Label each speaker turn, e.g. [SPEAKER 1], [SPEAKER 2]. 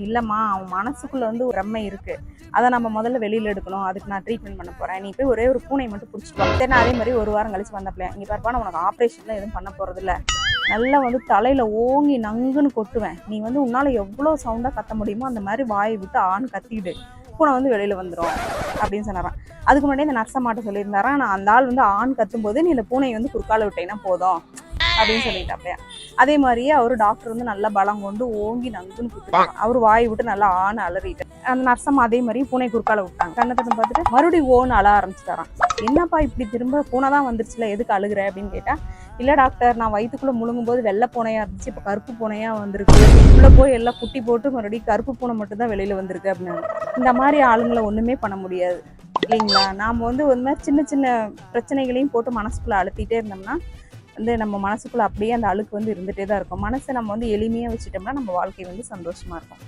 [SPEAKER 1] இல்லைம்மா அவன் மனசுக்குள்ள வந்து ஒரு பிரம்மை இருக்கு, அதை நம்ம முதல்ல வெளியில எடுக்கணும், அதுக்கு நான் ட்ரீட்மெண்ட் பண்ண போறேன், நீ போய் ஒரே ஒரு பூனை மட்டும் பிடிச்சிட்டு சரி. நான் அதே மாதிரி ஒரு வாரம் கழிச்சு வந்தப்பல இங்கே பாருப்பா, நான் உனக்கு ஆப்ரேஷன்லாம் எதுவும் பண்ண போறது இல்லை, நல்லா வந்து தலையில ஓங்கி நங்குன்னு கொட்டுவேன், நீ வந்து உன்னால எவ்வளோ சவுண்டா கத்த முடியுமோ அந்த மாதிரி வாயை விட்டு ஆண் கத்திக்கிடு, பூனை வந்து வெளியில வந்துடும் அப்படின்னு சொன்னாரான். அதுக்கு முன்னாடி இந்த நர்சம்மாட்ட சொல்லியிருந்தாரான், நான் அந்த ஆள் வந்து ஆண் கத்தும்போது நீ இந்த பூனையை வந்து குறுக்கால விட்டீங்கன்னா போதும் அப்படின்னு சொல்லிட்டாப்பையா. அதே மாதிரியே அவரு டாக்டர் வந்து நல்லா பலம் கொண்டு ஓங்கி நங்குன்னு குத்துட்டாங்க. அவரு வாய் விட்டு நல்லா ஆண் அலறிட்டு அந்த நர்சம் அதே மாதிரி பூனை குறுக்கால விட்டாங்க. கண்ணத்தை பார்த்துட்டு மறுபடியும் ஓன்னு அழ ஆரம்பிச்சுட்டாரான். என்னப்பா இப்படி திரும்ப பூனை தான் வந்துருச்சுல, எதுக்கு அழுகுற அப்படின்னு கேட்டா, இல்ல டாக்டர், நான் வயிற்றுக்குள்ள முழுங்கும் போது வெள்ளை பூனையா இருந்துச்சு, இப்ப கருப்பு பூனையா வந்திருக்கு, உள்ள போய் எல்லாம் குட்டி போட்டு மறுபடியும் கருப்பு பூனை மட்டும் தான் வெளியில வந்திருக்கு அப்படின்னு. இந்த மாதிரி ஆளுங்களை ஒண்ணுமே பண்ண முடியாது இல்லைங்களா. நாம வந்து ஒரு மாதிரி சின்ன சின்ன பிரச்சனைகளையும் போட்டு மனசுக்குள்ள அழுத்திட்டே இருந்தோம்னா வந்து நம்ம மனசுக்குள்ள அப்படியே அந்த அழுக்கு வந்து இருந்துகிட்டே தான் இருக்கும். மனசை நம்ம வந்து எளிமையாக வச்சுட்டோம்னா நம்ம வாழ்க்கை வந்து சந்தோஷமா இருக்கும்.